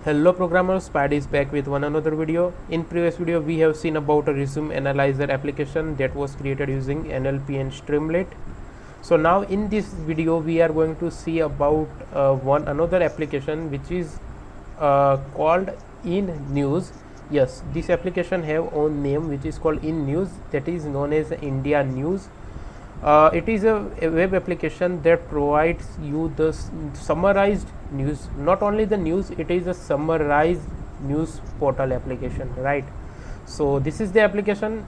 Hello programmers, Spidy is back with one another video. In previous video we have seen about a resume analyzer application that was created using NLP and Streamlit. So now in this video we are going to see about one another application which is called InNews. Yes, this application have own name which is called InNews, that is known as India News. It is a web application that provides you the summarized news. Not only the news, it is a summarized news portal application, right? So this is the application.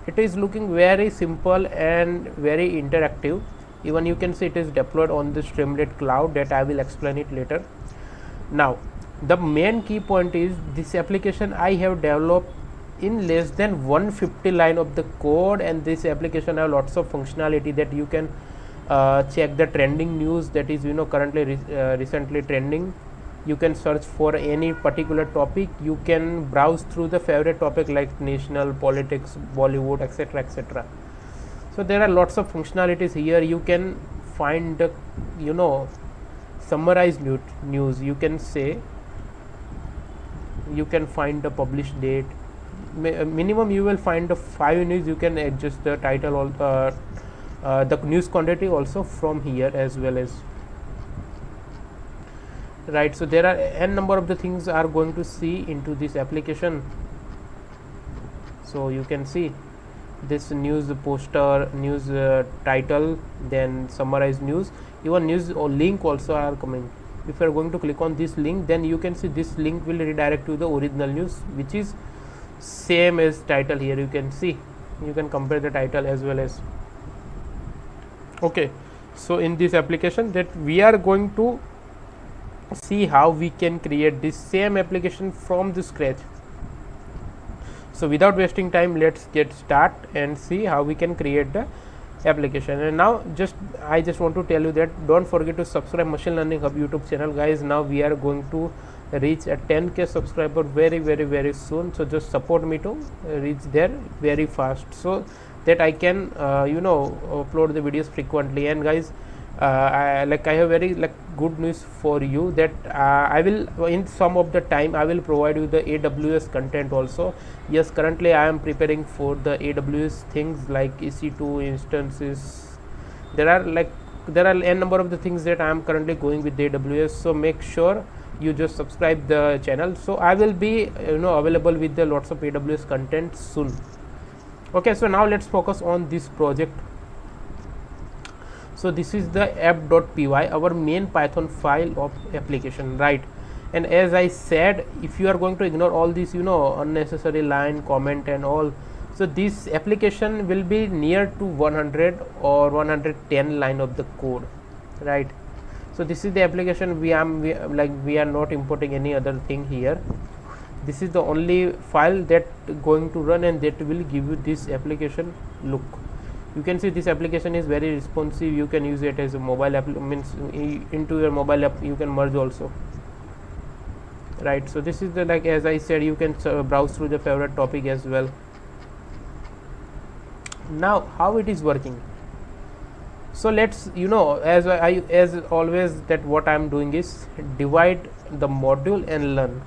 It is looking very simple and very interactive. Even you can see it is deployed on the Streamlit cloud, that I will explain it later. Now the main key point is this application I have developed in less than 150 line of the code, and this application have lots of functionality that you can check the trending news that is currently recently trending. You can search for any particular topic. You can browse through the favorite topic like national politics, Bollywood, etc, etc. So there are lots of functionalities here. You can find the summarized news. You can say you can find the published date. Minimum you will find the 5 news. You can adjust the title or the news quantity also from here as well as, right? So there are n number of the things are going to see into this application. So you can see this news poster, news title, then summarized news, even news or link also are coming. If you are going to click on this link, then you can see this link will redirect to the original news which is same as title. Here you can see, you can compare the title as well as. Okay, so in this application that we are going to see how we can create this same application from the scratch. So without wasting time, let's get start and see how we can create the application. And now I just want to tell you that don't forget to subscribe Machine Learning Hub YouTube channel, guys. Now we are going to reach a 10k subscriber very soon, so just support me to reach there very fast so that I can upload the videos frequently. And guys, I have very good news for you that I will in some of the time I will provide you the AWS content also. Yes, currently I am preparing for the AWS things like EC2 instances. There are n number of the things that I am currently going with the AWS, so make sure you just subscribe the channel. So I will be available with the lots of AWS content soon. Okay, so now let's focus on this project. So this is the app.py, our main Python file of application, right? And as I said, if you are going to ignore all this unnecessary line, comment and all, so this application will be near to 100 or 110 line of the code, right? So this is the application. We are not importing any other thing here. This is the only file that going to run, and that will give you this application look. You can see this application is very responsive. You can use it as a mobile app, means into your mobile app you can merge also, right? So this is the as I said, you can browse through the favorite topic as well. Now how it is working? So let's as always that what I am doing is divide the module and learn.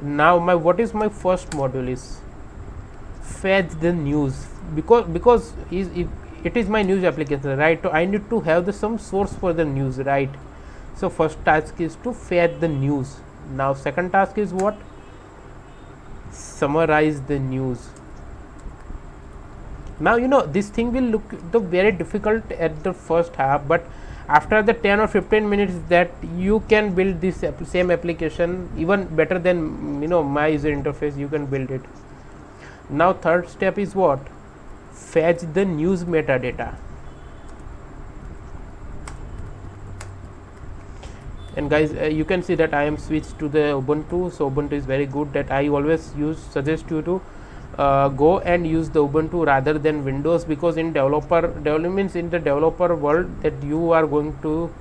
Now what is my first module is fetch the news, because it is my news application, right? So I need to have some source for the news, right? So first task is to fetch the news. Now second task is what? Summarize the news. Now this thing will look very difficult at the first half, but after the 10 or 15 minutes that you can build this same application even better than my user interface. You can build it. Now third step is what? Fetch the news metadata. And guys, you can see that I am switched to the Ubuntu. So Ubuntu is very good. That I always suggest you to go and use the Ubuntu rather than Windows, because in developments in the developer world that you are going to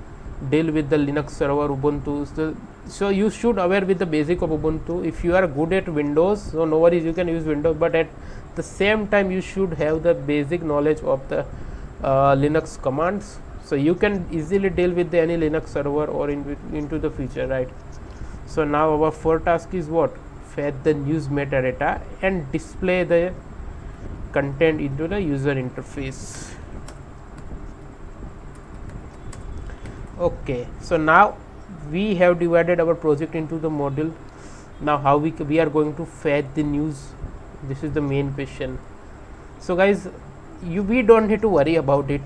deal with the Linux server Ubuntu. So you should aware with the basic of Ubuntu. If you are good at Windows, so no worries, you can use Windows, but at the same time you should have the basic knowledge of the Linux commands, so you can easily deal with any Linux server or into the future, right? So now our first task is what? Fetch the news metadata and display the content into the user interface. Okay, so now we have divided our project into the module. Now how we are going to fetch the news? This is the main question. So guys, we don't need to worry about it.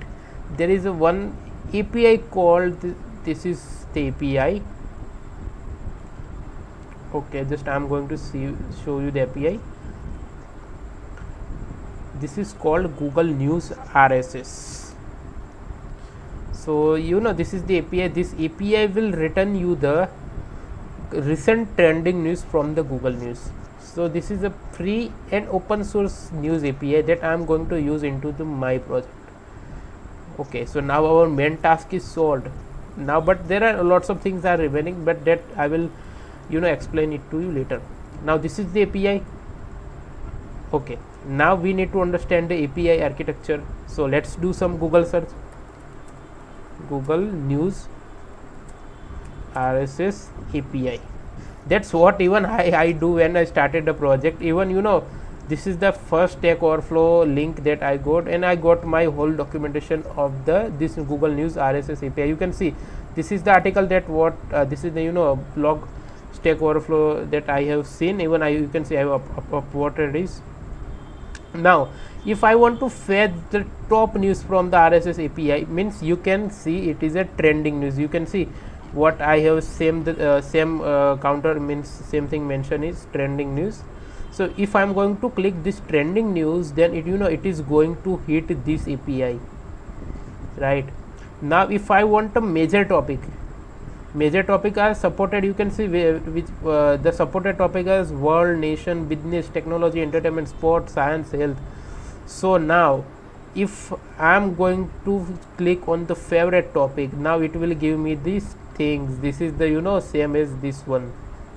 There is a one API called this is the API. Okay, just I am going to show you the API. This is called Google News RSS. So this is the API. This API will return you the recent trending news from the Google News. So this is a free and open source news API that I am going to use into my project. Okay, so now our main task is solved. Now, but there are lots of things are remaining, but that I will explain it to you later. Now this is the API. Okay, now we need to understand the API architecture. So let's do some Google search. Google News RSS API. That's what even I do when I started the project. Even this is the first Stack Overflow link that I got, and I got my whole documentation of this Google News RSS API. You can see this is the article that this is the blog Stack Overflow that I have seen. Even you can see I have upvoted this. Now if I want to fetch the top news from the RSS API, means you can see it is a trending news. You can see what I have same counter, means same thing mentioned is trending news. So if I am going to click this trending news, then it is going to hit this API, right? Now if I want a major topic are supported. You can see which the supported topic is world, nation, business, technology, entertainment, sports, science, health. So now if I am going to click on the favorite topic, now it will give me these things. This is the same as this one,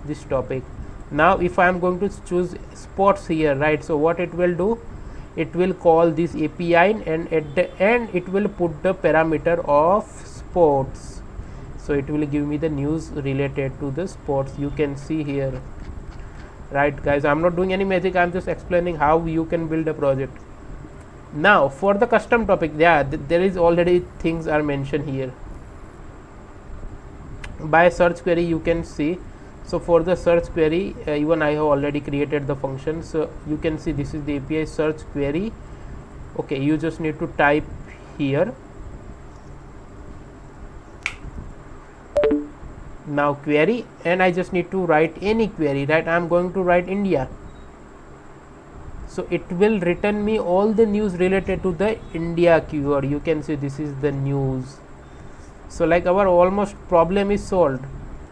this topic. Now if I am going to choose sports here, right? So what it will do, it will call this API and at the end it will put the parameter of sports. So it will give me the news related to the sports. You can see here, right guys? I am not doing any magic. I am just explaining how you can build a project. Now for the custom topic, there is already things are mentioned here. By search query you can see. So for the search query, even I have already created the function. So you can see this is the API search query. Okay, you just need to type here. Now query, and I just need to write any query, right? I am going to write India. So it will return me all the news related to the India keyword. You can see this is the news. So like our almost problem is solved.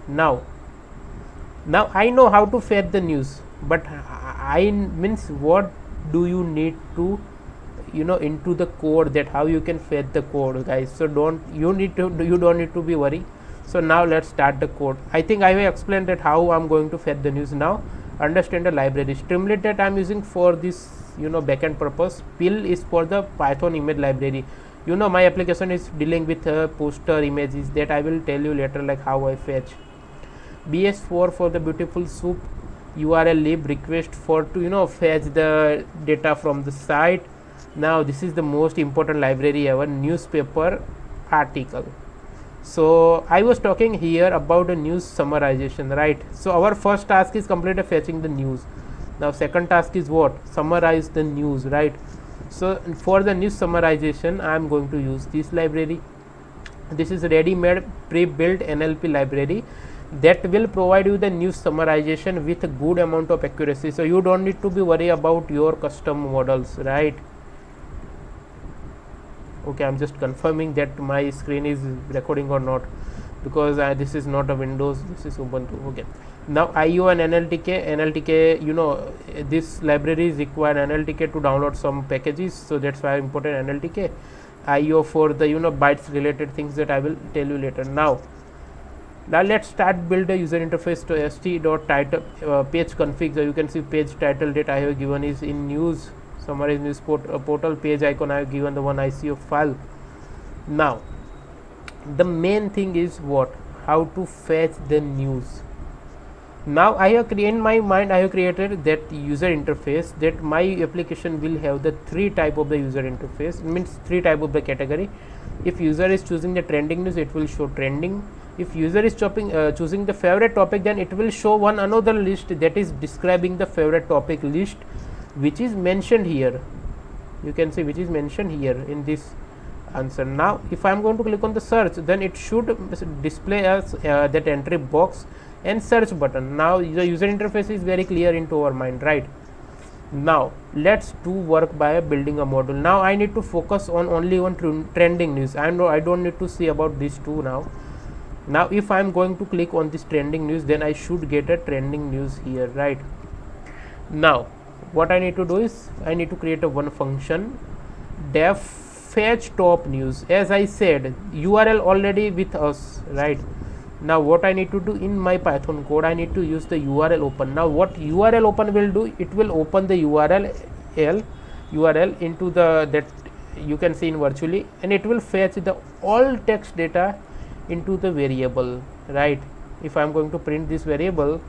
Now I know how to fetch the news, but I means what do you need to into the code, that how you can fetch the code, guys. So you don't need to be worried. So now let's start the code. I think I have explained that how I'm going to fetch the news. Now understand the library. Streamlit that I'm using for this backend purpose. Pill is for the Python image library. My application is dealing with poster images that I will tell you later, like how I fetch. BS4 for the beautiful soup. URL lib request for to fetch the data from the site. Now this is the most important library ever, newspaper article. So I was talking here about the news summarization, right? So our first task is completed fetching the news. Now second task is what? Summarize the news, right? So for the news summarization I am going to use this library. This is a ready-made pre-built NLP library that will provide you the news summarization with a good amount of accuracy. So you don't need to be worried about your custom models, right? Okay, I'm just confirming that my screen is recording or not, because this is not a Windows, this is Ubuntu. Okay, now IO and NLTK, this libraries require NLTK to download some packages, so that's why I imported NLTK. IO for the bytes related things that I will tell you later. Now let's start build a user interface to st.title page config. So you can see page title that I have given is InNews. Summarize news portal. Page icon I have given the one ICO file. Now the main thing is what? How to fetch the news. Now I have in my mind I have created that user interface, that my application will have the three type of the user interface, means three type of the category. If user is choosing the trending news, it will show trending. If user is choosing the favorite topic, then it will show one another list that is describing the favorite topic list, which is mentioned here. You can see which is mentioned here in this answer. Now if I am going to click on the search, then it should display us that entry box and search button. Now the user interface is very clear into our mind, right? Now let's do work by building a module. Now I need to focus on only on trending news. I don't need to see about these two now. Now if I am going to click on this trending news, then I should get a trending news here, right? Now what I need to do is I need to create a one function, def fetch top news. As I said, URL already with us, right? Now what I need to do in my Python code, I need to use the URL open. Now what URL open will do, it will open the URL into the that you can see in virtually, and it will fetch the all text data into the variable, right? If I am going to print this variable,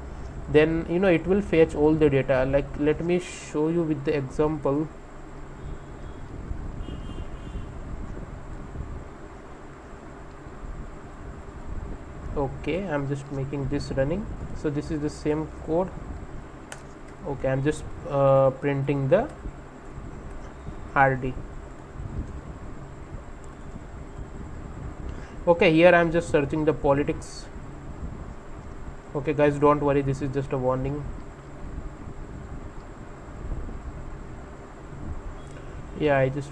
then it will fetch all the data. Like let me show you with the example. Okay, I'm just making this running. So this is the same code. Okay, I'm just printing the RD. Okay, here I'm just searching the politics. Okay guys, don't worry, this is just a warning. Yeah, I just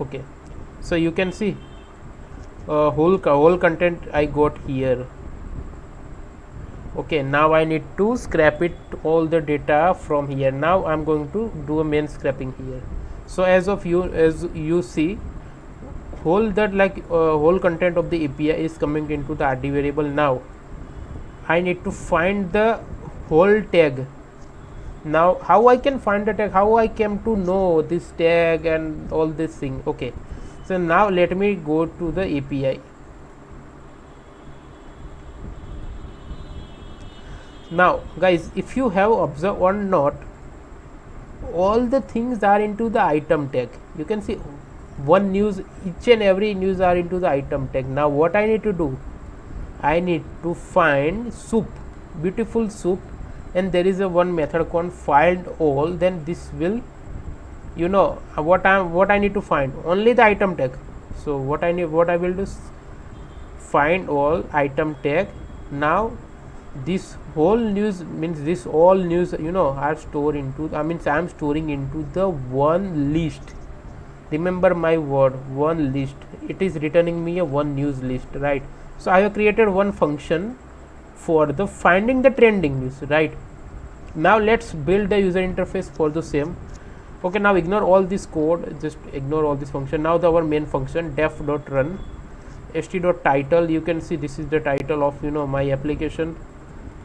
okay, so you can see whole content I got here. Okay, now I need to scrap it all the data from here. Now I'm going to do a main scrapping here. So as you see, whole content of the API is coming into the RD variable. Now I need to find the whole tag. Now how I can find the tag, how I came to know this tag and all this thing. Okay, so now let me go to the API. Now guys, if you have observed or not, all the things are into the item tag. You can see one news, each and every news are into the item tag. Now what I need to do, I need to find soup, beautiful soup, and there is a one method called find all. Then this will what I need to find, only the item tag. So what I will do is find all item tag. Now this whole news means this all news are stored into, I am storing into the one list. Remember my word, one list. It is returning me a one news list, right? So I have created one function for the finding the trending news, right? Now let's build the user interface for the same. Okay, now ignore all this code, just ignore all this function. Now our main function, def.run st.title. You can see this is the title of my application.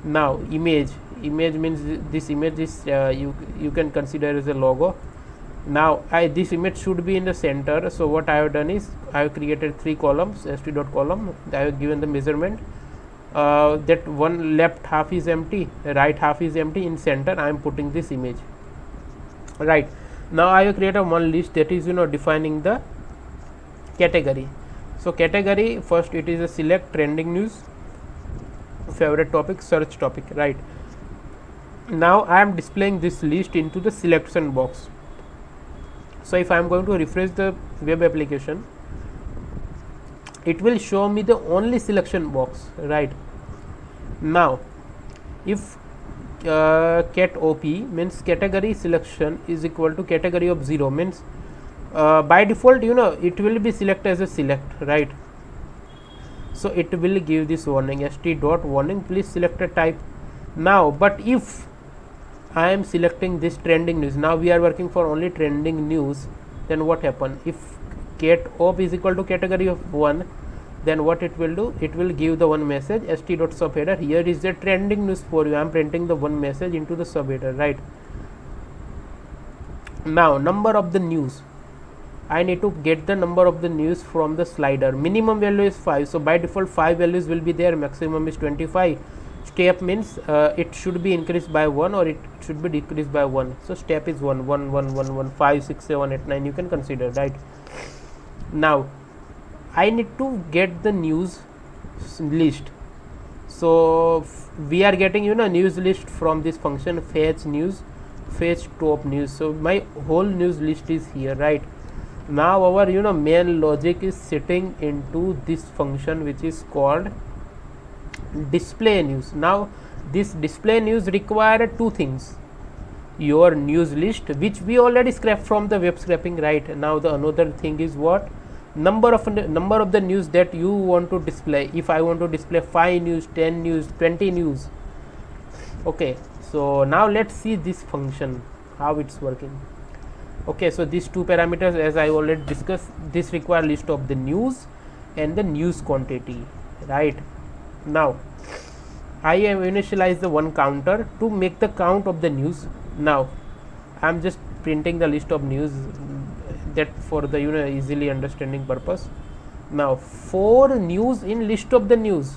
Now image means this image is you can consider as a logo. Now this image should be in the center. So what I have done is I have created three columns, st.column. I have given the measurement that one left half is empty, right half is empty. In center I am putting this image, right? Now I have created one list that is defining the category. So category, first it is a select trending news, favorite topic, search topic, right? Now I am displaying this list into the selection box. So if I am going to refresh the web application, it will show me the only selection box, right? Now if cat op means category selection is equal to category of 0, means by default it will be select as a select, right? So it will give this warning, st.warning, please select a type. Now but if I am selecting this trending news, now we are working for only trending news, then what happen? If cat op is equal to category of 1, then what it will do, it will give the one message, st.subheader, here is the trending news for you. I am printing the one message into the subheader, right? Now number of the news, I need to get the number of the news from the slider. Minimum value is 5, so by default 5 values will be there, maximum is 25. Step means it should be increased by 1 or it should be decreased by 1. So step is 1, 1, 1, 1, 1, 5, 6, 7, 8, 9, you can consider, right? Now I need to get the news list. So we are getting news list from this function fetch news, fetch top news. So my whole news list is here, right? Now our main logic is sitting into this function which is called display news. Now this display news require two things: your news list, which we already scraped from the web scraping, right? Now the another thing is what? Number of the news that you want to display. If I want to display 5 news, 10 news, 20 news. Okay, so now let's see this function, how it's working. Okay, so these two parameters, as I already discussed, this require list of the news and the news quantity, right? Now I have initialized the one counter to make the count of the news. Now I am just printing the list of news, that for the easily understanding purpose. Now for news in list of the news,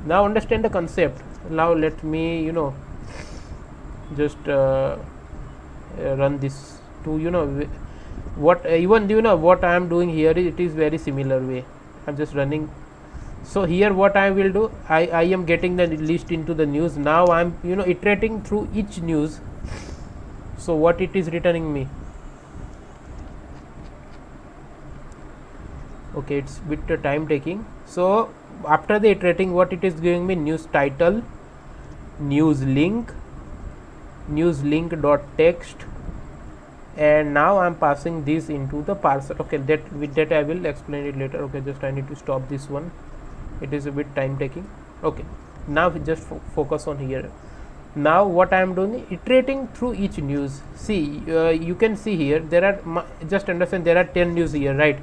now understand the concept. Now let me just run this to what even what I am doing here, it is very similar way. I am just running. So here what I will do, I am getting the list into the news. Now I am iterating through each news. So what it is returning me? Okay, it's bit time taking. So after the iterating, what it is giving me? News title, news link dot text, and now I am passing this into the parser. Okay, that with that I will explain it later. Okay, just I need to stop this one, it is a bit time taking. Okay, now just focus on here. Now what I am doing, iterating through each news. See, you can see here there are just understand there are 10 news here, right?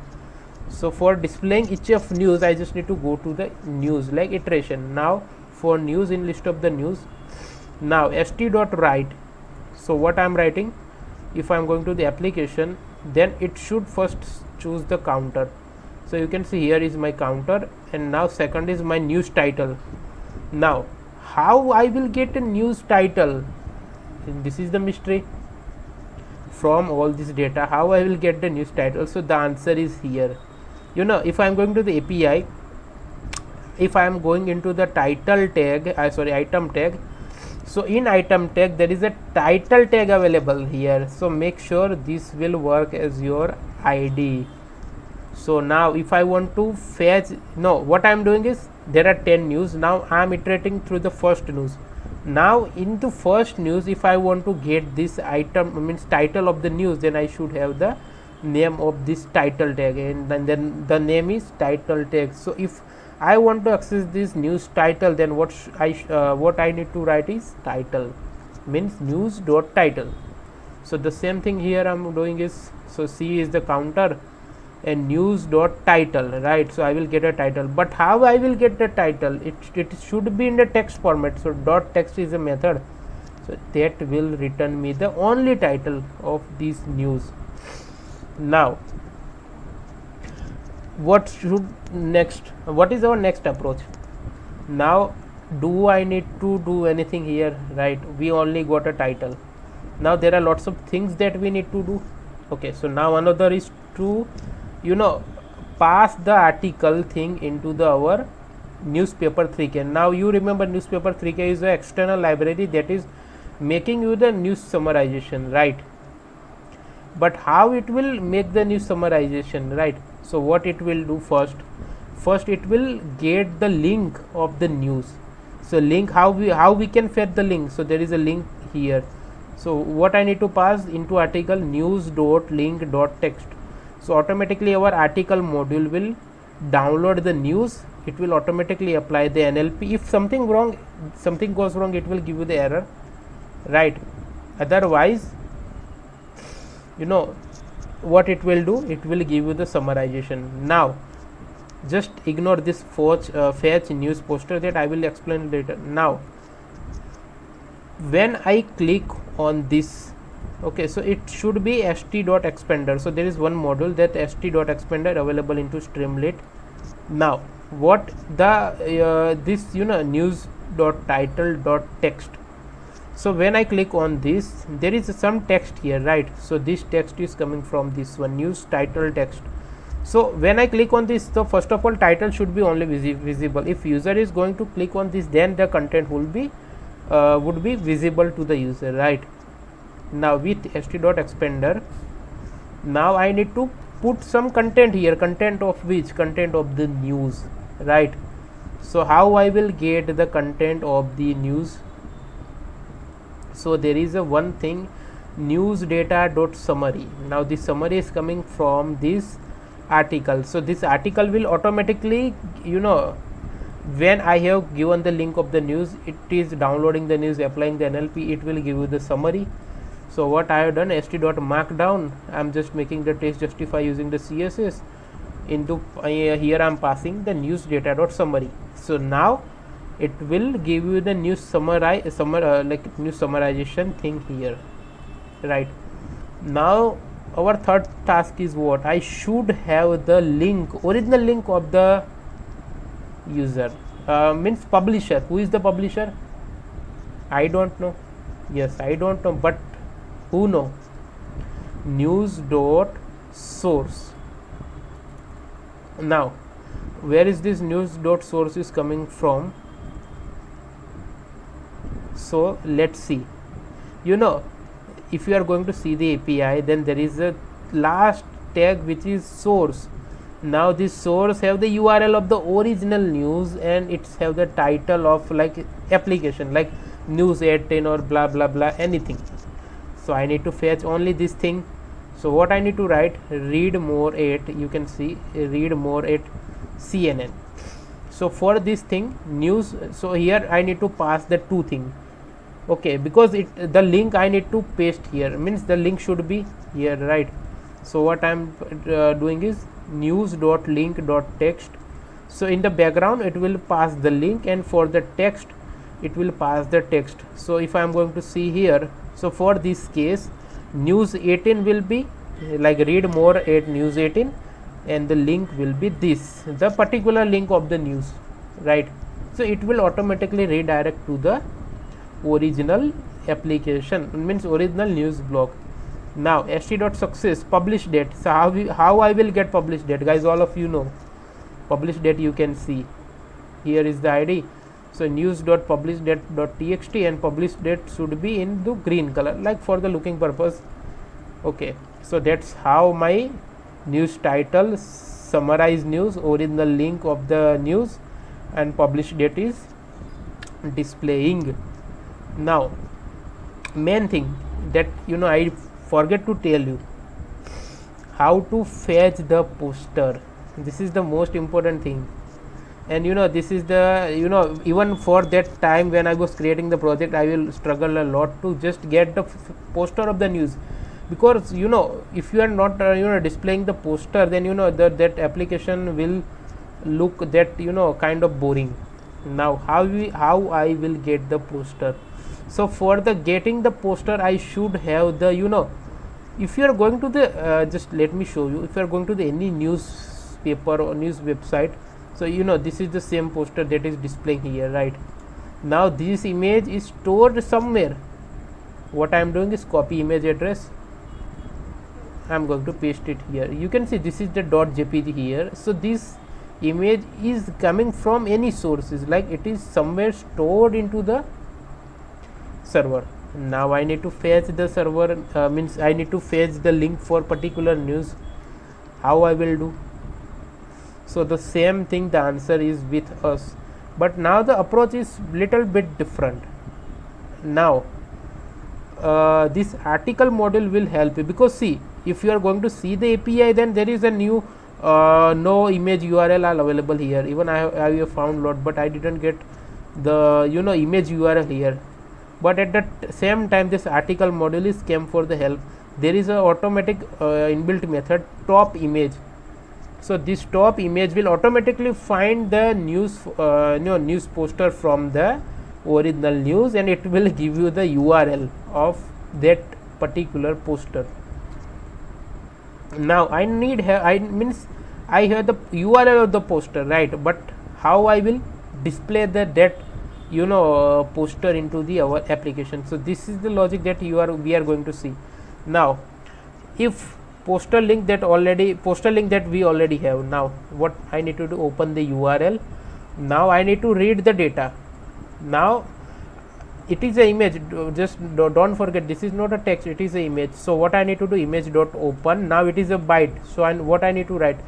So for displaying each of news, I just need to go to the news, like iteration. Now for news in list of the news, now st.write. So what I am writing, if I am going to the application, then it should first choose the counter. So you can see here is my counter, and now second is my news title. Now how I will get a news title? This is the mystery. From all this data, how I will get the news title? So the answer is here. If I am going to the API, if I am going into the title tag, item tag. So in item tag there is a title tag available here. So make sure this will work as your ID. So now if I want to fetch, what I am doing is there are 10 news. Now I am iterating through the first news. Now in the first news, if I want to get this item, means title of the news, then I should have the name of this title tag, and then the name is title tag. So if I want to access this news title, then what I need to write is title, means news dot title. So the same thing here I am doing is, so C is the counter and news dot title, right? So I will get a title, but how I will get the title? It should be in the text format. So dot text is a method, so that will return me the only title of this news. Now what is our next approach? Now do I need to do anything here, right? We only got a title. Now there are lots of things that we need to do. Okay, so now another is to pass the article thing into our newspaper 3K. Now you remember newspaper 3K is an external library that is making you the news summarization, right? But how it will make the news summarization, right? So what it will do, first it will get the link of the news. So link, how we can fetch the link? So there is a link here. So what I need to pass into article, news dot link dot text. So automatically our article module will download the news. It will automatically apply the NLP. If something goes wrong, it will give you the error, right? Otherwise, what it will do, it will give you the summarization. Now just ignore this fetch news poster, that I will explain later. Now when I click on this, okay, so it should be st.expander. So there is one module, that st.expander, available into Streamlit. Now what the this news news.title.text. so when I click on this, there is some text here, right? So this text is coming from this one, news title text. So when I click on this, so first of all, title should be only visible. If user is going to click on this, then the content would be visible to the user, right? Now with st.expander, now I need to put some content here. Content of which? Content of the news, right? So how I will get the content of the news? So there is a one thing, news data.summary. now the summary is coming from this article. So this article will automatically, when I have given the link of the news, it is downloading the news, applying the NLP, it will give you the summary. So what I have done, st.markdown, I am just making the text justify using the CSS. Into here I am passing the news data.summary. So now it will give you the news news summarization thing here, right? Now our third task is what? I should have the link, original link of the user, means publisher. Who is the publisher? I don't know. Yes, I don't know, but who know? News.source. Now where is this news.source is coming from? So let's see. If you are going to see the API, then there is a last tag which is source. Now this source have the URL of the original news, and it's have the title of like application, like news 18 or blah blah blah, anything. So I need to fetch only this thing. So what I need to write? Read more at, you can see, read more at CNN. So for this thing, news, so here I need to pass the two thing. Okay, because the link I need to paste here, means the link should be here, right? So what I am doing is news.link.text. so in the background it will pass the link, and for the text it will pass the text. So if I am going to see here, so for this case, news 18 will be like read more at news 18, and the link will be this, the particular link of the news, right? So it will automatically redirect to the original application, means original news blog. Now st.success, publish date. So how I will get publish date, guys? All of you know publish date, you can see here is the ID. So news.publishdate.txt, and publish date should be in the green color, like for the looking purpose. Okay, so that's how my news title, summarize news, original link of the news, and publish date is displaying. Now main thing that I forget to tell you, how to fetch the poster. This is the most important thing, and this is the even for that time when I was creating the project, I will struggle a lot to just get the poster of the news, because if you are not displaying the poster, then that application will look that kind of boring. Now how I will get the poster? So for the getting the poster, I should have the if you are going to the just let me show you. If you are going to the any newspaper or news website, so this is the same poster that is displaying here, right? Now this image is stored somewhere. What I am doing is copy image address, I am going to paste it here. You can see this is the .jpg here. So this image is coming from any sources, like it is somewhere stored into the server. Now I need to fetch the server, means I need to fetch the link for particular news. How I will do? So the same thing, the answer is with us, but now the approach is little bit different. Now this article module will help you, because see, if you are going to see the API, then there is a new no image URL are available here. Even I have found lot, but I didn't get the image URL here. But at the same time, this article module is came for the help. There is a automatic inbuilt method, top image. So this top image will automatically find the news news poster from the original news, and it will give you the URL of that particular poster. Now I have the URL of the poster, right? But how I will display that poster into the our application. So this is the logic that we are going to see now. If poster link that we already have, now what I need to do, open the URL. Now I need to read the data. Now it is a image, just don't forget this is not a text, it is a image. So what I need to do, image dot open. Now it is a byte, so what I need to write,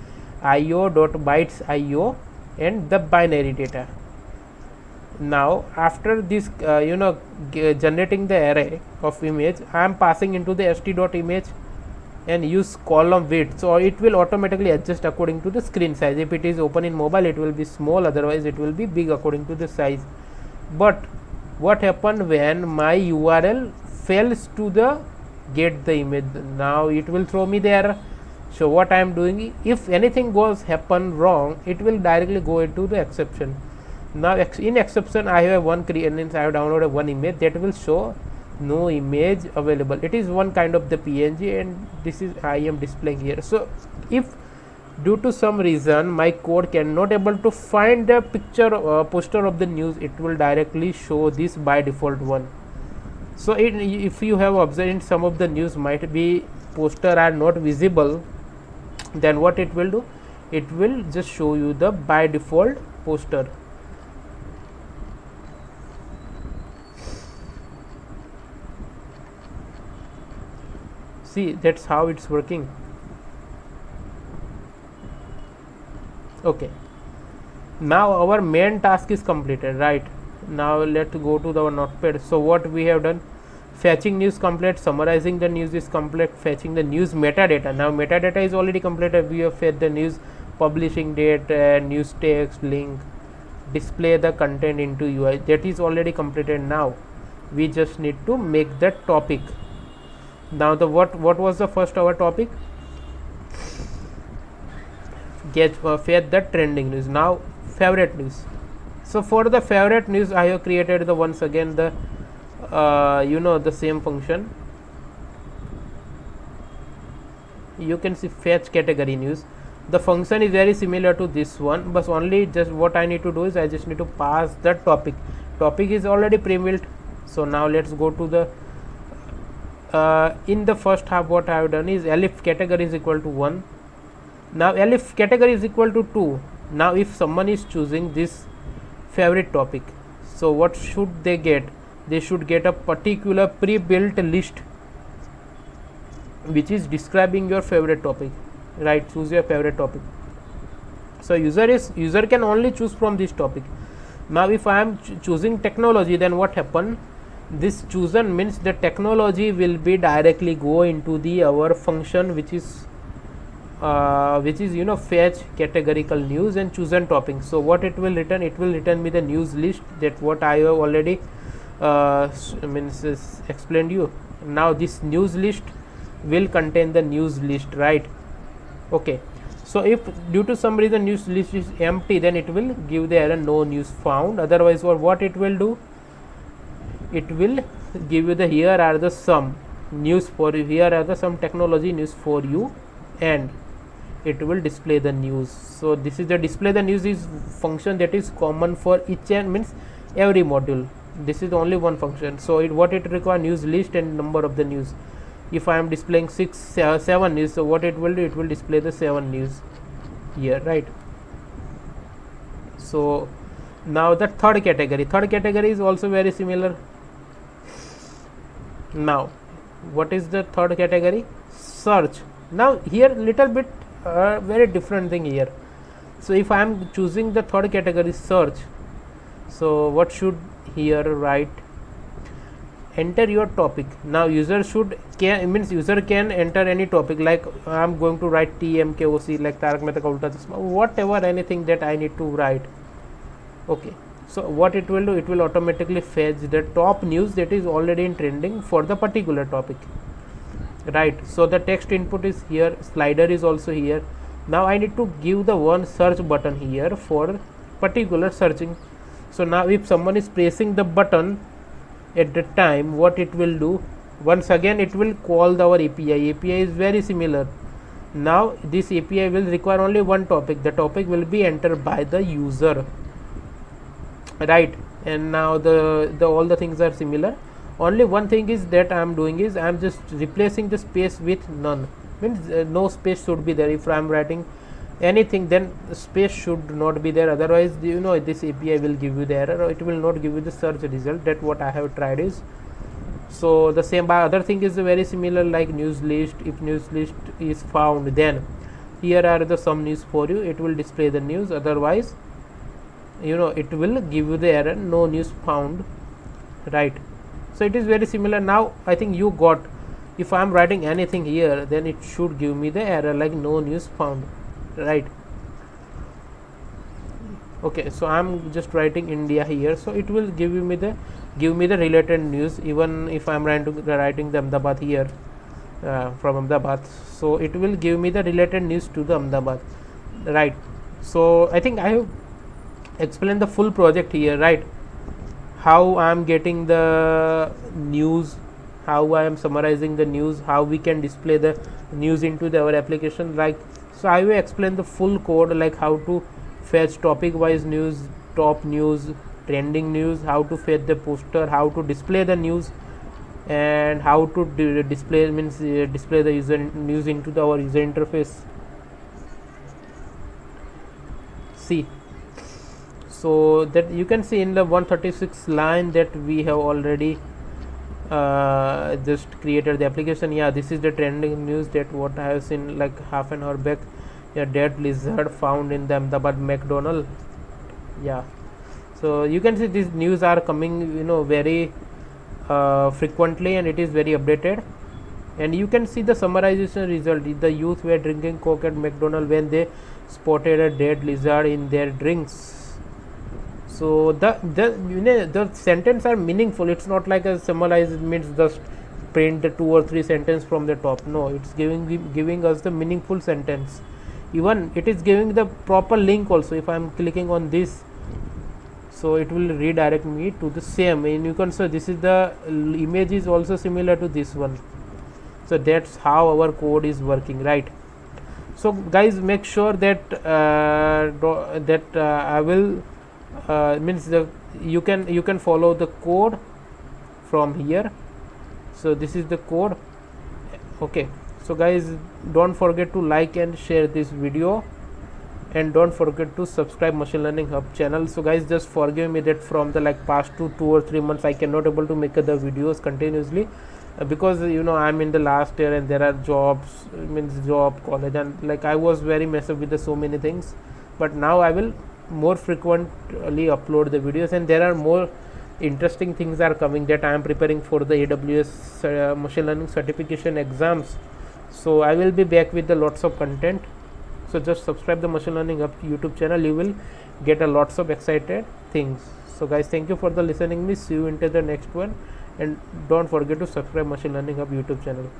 io dot bytes io and the binary data. Now after this generating the array of image, I am passing into the st.image and use column width, so it will automatically adjust according to the screen size. If it is open in mobile, it will be small, otherwise it will be big according to the size. But what happened when my URL fails to the get the image? Now it will throw me the error. So what I am doing, if anything happen wrong, it will directly go into the exception. Now in exception I have I have downloaded one image that will show no image available. It is one kind of the PNG, and this is I am displaying here. So if due to some reason my code cannot able to find the picture poster of the news, it will directly show this by default one. So if you have observed, some of the news might be poster are not visible, then what it will do, it will just show you the by default poster. See, that's how it's working. Okay, now our main task is completed, right? Now let's go to our notepad. So what we have done, fetching news complete, summarizing the news is complete, fetching the news metadata. Now metadata is already completed. We have fetched the news publishing date, news text, link, display the content into UI, that is already completed. Now we just need to make the topic. Now the what was the first our topic, fetch the trending news. Now favorite news. So for the favorite news, I have created the once again the the same function. You can see fetch category news. The function is very similar to this one, but only just what I need to do is I just need to pass the topic. Topic is already pre-built. So now let's go to the in the first half. What I have done is elif category is equal to 1. Now elif category is equal to 2. Now if someone is choosing this favorite topic, so what should they get? They should get a particular pre-built list which is describing your favorite topic, right? Choose your favorite topic. So user can only choose from this topic. Now if I am choosing technology, then what happen? This chosen means the technology will be directly go into the our function which is fetch categorical news and chosen topic. So what it will return? It will return me the news list, that what I have already explained you. Now this news list will contain the news list, right? Okay, so if due to some reason news list is empty, then it will give the error no news found. Otherwise, or what it will do, it will give you the here are the some news for you, here are the some technology news for you, and it will display the news. So this is the display the news is function that is common for each and means every module. This is only one function. So what it require, news list and number of the news. If I am displaying 7 news, so what it will do, it will display the 7 news here, right? So now the third category is also very similar. Now what is the third category? Search. Now here little bit very different thing here. So if I am choosing the third category, search, so what should here write? Enter your topic. Now user can enter any topic, like I am going to write TMKOC, like Tarak Mehta Ka Ulta Chashma, whatever, anything that I need to write. Okay, so what it will do, it will automatically fetch the top news that is already in trending for the particular topic, right? So the text input is here, slider is also here. Now I need to give the one search button here for particular searching. So now if someone is pressing the button at the time, what it will do, once again it will call our API. API is very similar. Now this API will require only one topic. The topic will be entered by the user, right? and now the all the things are similar. Only one thing is that I am doing is I am just replacing the space with none, means no space should be there. If I am writing anything, then space should not be there, otherwise this API will give you the error, or it will not give you the search result. That what I have tried is. So the same other thing is very similar, like news list. If news list is found, then here are the some news for you, it will display the news, otherwise it will give you the error, no news found, right? So it is very similar. Now I think you got, if I am writing anything here, then it should give me the error like no news found, right? Okay, so I am just writing India here, so it will give me the related news. Even if I am writing the Ahmedabad here, from Ahmedabad, so it will give me the related news to the Ahmedabad, right? So I think I have explained the full project here, right? How I am getting the news, how I am summarizing the news, how we can display the news into our application, like. So I will explain the full code, like how to fetch topic wise news, top news, trending news, how to fetch the poster, how to display the news, and how to display display the user news into our user interface. See, so that you can see in the 136 line that we have already just created the application. Yeah, this is the trending news that what I have seen like half an hour back. A dead lizard found in the Ahmedabad McDonald. Yeah, so you can see these news are coming very frequently, and it is very updated. And you can see the summarization result. The youth were drinking Coke at McDonald when they spotted a dead lizard in their drinks. So the sentence are meaningful. It's not like a summarize means just print the 2 or 3 sentence from the top. No, it's giving us the meaningful sentence. Even it is giving the proper link also. If I am clicking on this, so it will redirect me to the same, and you can see this is the image is also similar to this one. So that's how our code is working, right? So guys, make sure that I will means you can follow the code from here. So this is the code. Okay, so guys, don't forget to like and share this video, and don't forget to subscribe Machine Learning Hub channel. So guys, just forgive me that from the past 2 or 3 months I cannot able to make the videos continuously, because I'm in the last year and there are jobs, job, college, and I was very messed up with the so many things. But now I will more frequently upload the videos, and there are more interesting things are coming that I am preparing for the AWS machine learning certification exams. So I will be back with the lots of content. So just subscribe the Machine Learning Hub YouTube channel, you will get a lots of excited things. So guys, thank you for the listening me. See you into the next one, and don't forget to subscribe Machine Learning Hub YouTube channel.